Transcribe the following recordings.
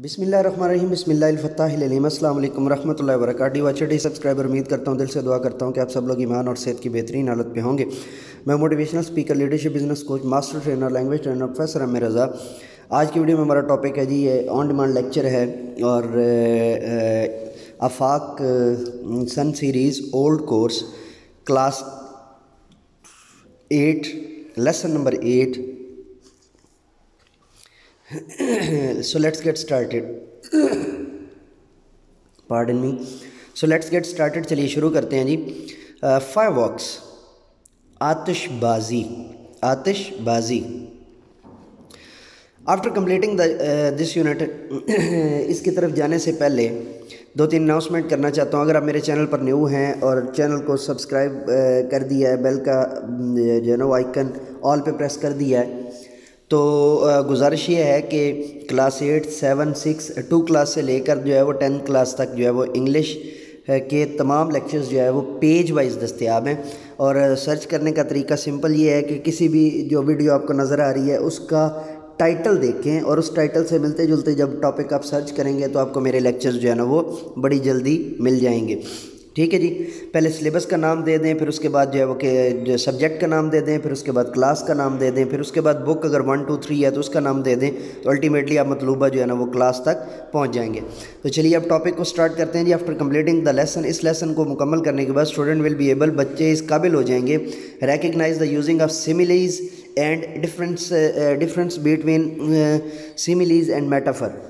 بسم اللہ الرحمن الرحیم بسم اللہ الفتاح العلیم السلام علیکم ورحمۃ اللہ وبرکاتہ۔ واچر سبسکرائبر امید کرتا ہوں، دل سے دعا کرتا ہوں کہ آپ سب لوگ ایمان اور صحت کی بہترین حالت پہ ہوں گے۔ میں motivational speaker, leadership business coach, master trainer, language trainer professor Amir Raza. آج کی ویڈیو میں ہمارا ٹاپک ہے یہ آن ڈیمانڈ لیکچر ہے اور Afaq Sun series old course class 8 lesson number 8۔ So let's get started. Pardon me. So let's get started. چلیے شروع کرتے ہیں جی۔ فائر ورکس، آتش بازی، آتش بازی۔ آفٹر کمپلیٹنگ دس یونٹ، اس کی طرف جانے سے پہلے 2-3 اناؤنسمنٹ کرنا چاہتا ہوں۔ اگر آپ میرے چینل پر نیو ہیں اور چینل کو سبسکرائب کر دیا ہے، بیل کا جو ہے نا آئیکن آل پہ پریس کر دیا ہے، تو گزارش یہ ہے کہ کلاس 8 7 6 2 کلاس سے لے کر جو ہے وہ 10 کلاس تک جو ہے وہ انگلش کے تمام لیکچرز جو ہے وہ پیج وائز دستیاب ہیں۔ اور سرچ کرنے کا طریقہ سمپل یہ ہے کہ کسی بھی جو ویڈیو آپ کو نظر آ رہی ہے اس کا ٹائٹل دیکھیں اور اس ٹائٹل سے ملتے جلتے جب ٹاپک آپ سرچ کریں گے تو آپ کو میرے لیکچرز جو ہے نا وہ بڑی جلدی مل جائیں گے۔ ٹھیک ہے جی۔ پہلے سلیبس کا نام دے دیں، پھر اس کے بعد جو ہے وہ کہ سبجیکٹ کا نام دے دیں، پھر اس کے بعد کلاس کا نام دے دیں، پھر اس کے بعد بک اگر 1 2 3 ہے تو اس کا نام دے دیں، تو الٹیمیٹلی آپ مطلوبہ جو ہے نا وہ کلاس تک پہنچ جائیں گے۔ تو چلیے اب ٹاپک کو سٹارٹ کرتے ہیں جی۔ آفٹر کمپلیٹنگ دا لیسن، اس لیسن کو مکمل کرنے کے بعد اسٹوڈنٹ ول بی ایبل، بچے اس قابل ہو جائیں گے، recognise the using of similes and difference between similes and metaphor.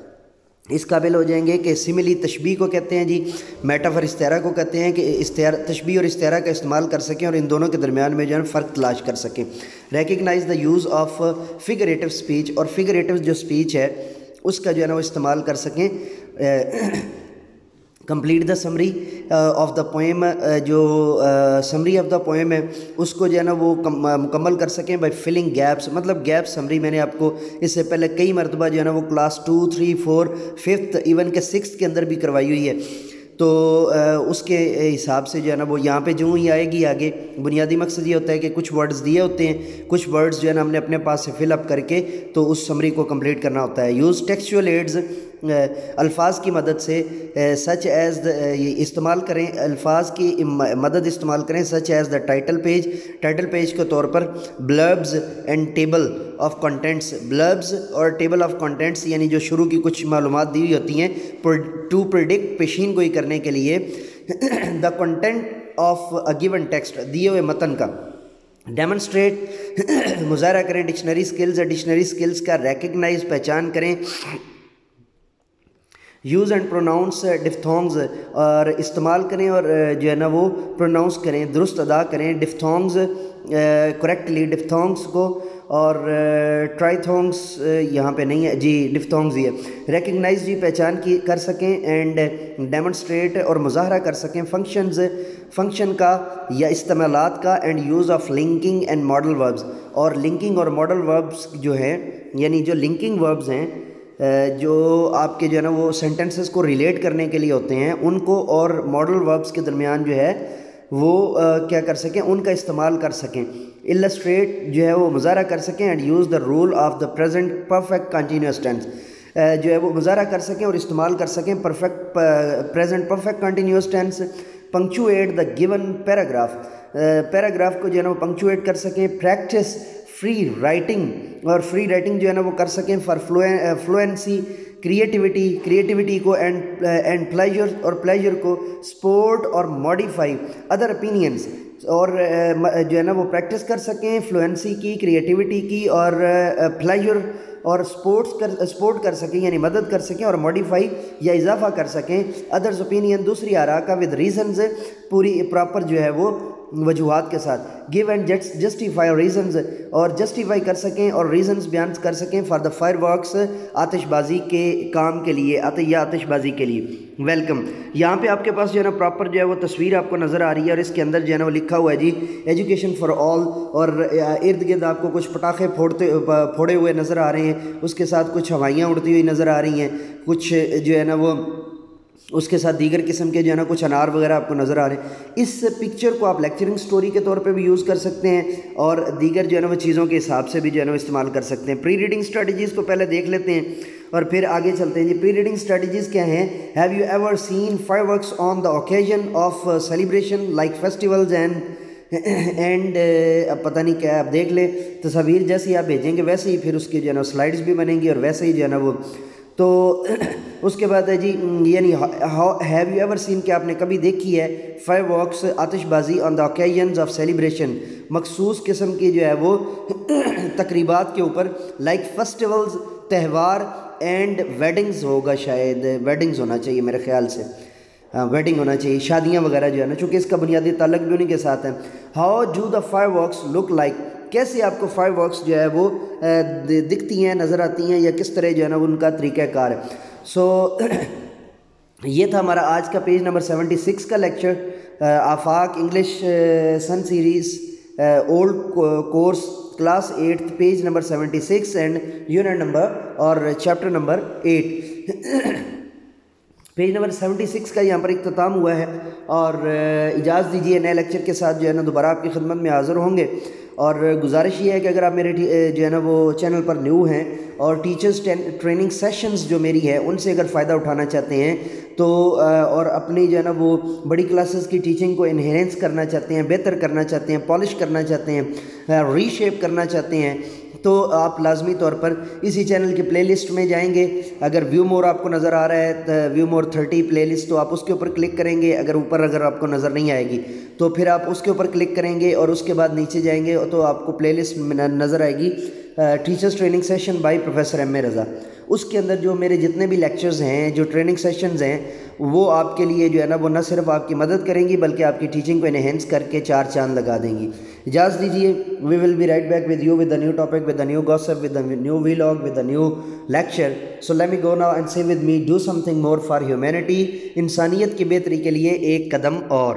اس قابل ہو جائیں گے کہ سملی تشبیہ کو کہتے ہیں جی، میٹافر استعارہ کو کہتے ہیں، کہ تشبیہ اور استعارہ کا استعمال کر سکیں اور ان دونوں کے درمیان میں جو ہے فرق تلاش کر سکیں۔ Recognise the use of figurative speech, اور فگریٹو جو سپیچ ہے اس کا جو ہے نا وہ استعمال کر سکیں۔ Complete the summary of the poem, جو سمری آف دا پوئم ہے اس کو جو ہے نا وہ مکمل کر سکیں بائی فلنگ گیپس، مطلب گیپ سمری میں نے آپ کو اس سے پہلے کئی مرتبہ جو ہے نا وہ کلاس 2 3 4 5 ایون کہ 6 کے اندر بھی کروائی ہوئی ہے، تو اس کے حساب سے جو ہے نا وہ یہاں پہ جو ہی آئے گی آگے۔ بنیادی مقصد یہ ہوتا ہے کہ کچھ ورڈز دیے ہوتے ہیں، کچھ ورڈز جو ہے نا ہم نے اپنے پاس سے فل اپ کر کے تو اس سمری کو کمپلیٹ کرنا ہوتا ہے۔ یوز ٹیکسچوئل ایڈز، الفاظ کی مدد سے سچ ایز استعمال کریں، الفاظ کی مدد استعمال کریں، such as the title page, title page کے طور پر بلربز اینڈ ٹیبل آف کنٹینٹس، بلربز اور ٹیبل آف کنٹینٹس یعنی جو شروع کی کچھ معلومات دی ہوئی ہوتی ہیں ٹو پریڈکٹ، پیشین گوئی کرنے کے لیے the content of a given text, دیے ہوئے متن کا۔ ڈیمونسٹریٹ، مظاہرہ کریں ڈکشنری سکلز، ڈکشنری سکلز کا ریکگنائز، پہچان کریں۔ یوز اینڈ پروناؤنس ڈفتھونگز، اور استعمال کریں اور جو ہے نا وہ پروناؤنس کریں، درست ادا کریں ڈفتھونگز کریکٹلی، ڈفتھونگز کو، اور ٹرائیتھونگز یہاں پہ نہیں ہے جی، ڈفتھونگز ہی ہے۔ ریکگنائز جی پہچان کی کر سکیں، اینڈ ڈیمونسٹریٹ اور مظاہرہ کر سکیں فنکشنز، فنکشن کا یا استعمالات کا، and use of linking and model verbs, اور لنکنگ اور ماڈل وربز جو ہیں، یعنی جو لنکنگ وربز ہیں جو آپ کے جو ہے نا وہ سینٹنسز کو ریلیٹ کرنے کے لیے ہوتے ہیں، ان کو اور ماڈل وربز کے درمیان جو ہے وہ کیا کر سکیں، ان کا استعمال کر سکیں۔ السٹریٹ جو ہے وہ مظاہرہ کر سکیں، and use the rule of the present perfect continuous tense, جو ہے وہ مظاہرہ کر سکیں اور استعمال کر سکیں perfect present perfect continuous tense. Punctuate the given paragraph, paragraph کو جو ہے نا وہ پنکچویٹ کر سکیں۔ پریکٹس فری رائٹنگ، اور فری رائٹنگ جو ہے نا وہ کر سکیں فار فلوئنسی۔ کریٹیوٹی کو اینڈ پلیجر، اور پلیجر کو۔ سپورٹ اور ماڈیفائی ادر اوپینینس، اور جو ہے نا وہ پریکٹس کر سکیں فلوئنسی کی، کریٹیوٹی کی، اور پلیجر اور سپورٹ کر سکیں یعنی مدد کر سکیں، اور ماڈیفائی یا اضافہ کر سکیں ادرز اوپینین، دوسری آراء کا، ود ریزنز پوری پراپر جو ہے وہ وجوہات کے ساتھ۔ گیو اینڈ جسٹیفائی ریزنز، اور جسٹیفائی کر سکیں اور ریزنز بیان کر سکیں فار دا فائر ورکس، آتش بازی کے کام کے لیے یا آتش بازی کے لیے۔ ویلکم، یہاں پہ آپ کے پاس جو ہے نا پراپر جو ہے وہ تصویر آپ کو نظر آ رہی ہے، اور اس کے اندر جو ہے نا وہ لکھا ہوا ہے جی ایجوکیشن فار آل، اور ارد گرد آپ کو کچھ پٹاخے پھوڑے ہوئے نظر آ رہے ہیں، اس کے ساتھ کچھ ہوائیاں اڑتی ہوئی نظر آ رہی ہیں، کچھ جو ہے نا وہ اس کے ساتھ دیگر قسم کے جو ہے نا کچھ انار وغیرہ آپ کو نظر آ رہے ہیں۔ اس پکچر کو آپ لیکچرنگ سٹوری کے طور پہ بھی یوز کر سکتے ہیں اور دیگر جو ہے نا وہ چیزوں کے حساب سے بھی جو ہے نا استعمال کر سکتے ہیں۔ پری ریڈنگ اسٹریٹجیز کو پہلے دیکھ لیتے ہیں۔ اور پھر آگے چلتے ہیں جی. پری ریڈنگ اسٹریٹجیز کیا ہیں؟ Have you ever seen fireworks on the occasion of celebration like festivals and اب پتہ نہیں کیا، آپ دیکھ لیں تصاویر جیسی آپ بھیجیں گے ویسے ہی پھر اس کی جو ہے نا سلائڈز بھی بنیں گی اور ویسے ہی جو ہے نا وہ. تو اس کے بعد ہے جی یعنی ہیو یو ایور سین کہ آپ نے کبھی دیکھی ہے فائر ورکس آتش بازی آن دا اوکیزنز آف سیلیبریشن مخصوص قسم کی جو ہے وہ تقریبات کے اوپر لائک فیسٹیولز تہوار اینڈ ویڈنگز ہوگا، شاید ویڈنگز ہونا چاہیے میرے خیال سے، ویڈنگ ہونا چاہیے، شادیاں وغیرہ جو ہے نا، چونکہ اس کا بنیادی تعلق بھی انہیں کے ساتھ ہے. How do the fireworks look like, کیسے آپ کو فائر ورکس جو ہے وہ دکھتی ہیں، نظر آتی ہیں، یا کس طرح جو ہے نا ان کا طریقہ کار ہے. سو یہ تھا ہمارا آج کا پیج نمبر 76 کا lecture, Afaq English sun series old course class 8 page number 76 and unit number اور چیپٹر نمبر 8. پیج نمبر 76 کا یہاں پر اختتام ہوا ہے، اور اجازت دیجیے نئے لیکچر کے ساتھ جو ہے نا دوبارہ آپ کی خدمت میں حاضر ہوں گے. اور گزارش یہ ہے کہ اگر آپ میرے جو ہے نا وہ چینل پر نیو ہیں اور ٹیچرز ٹریننگ سیشنز جو میری ہے ان سے اگر فائدہ اٹھانا چاہتے ہیں تو اور اپنی جو ہے نا وہ بڑی کلاسز کی ٹیچنگ کو انہینس کرنا چاہتے ہیں، بہتر کرنا چاہتے ہیں، پالش کرنا چاہتے ہیں، ری شیپ کرنا چاہتے ہیں، تو آپ لازمی طور پر اسی چینل کی پلے لسٹ میں جائیں گے. اگر ویو مور آپ کو نظر آ رہا ہے تو ویو مور 30 پلے لسٹ، تو آپ اس کے اوپر کلک کریں گے. اگر آپ کو نظر نہیں آئے گی تو پھر آپ اس کے اوپر کلک کریں گے اور اس کے بعد نیچے جائیں گے تو آپ کو پلے لسٹ نظر آئے گی teachers training session by professor M A Raza. اس کے اندر جو میرے جتنے بھی لیکچرز ہیں، جو ٹریننگ سیشنز ہیں، وہ آپ کے لیے جو ہے نا وہ نہ صرف آپ کی مدد کریں گی بلکہ آپ کی ٹیچنگ کو انہینس کر کے 4 چاند لگا دیں گی. اجازت دیجیے، we will be right back with you with a new topic, with a new gossip, with a new vlog, with a new lecture. So let me go now and say with me do something more for humanity, انسانیت کی بہتری کے لیے ایک قدم اور.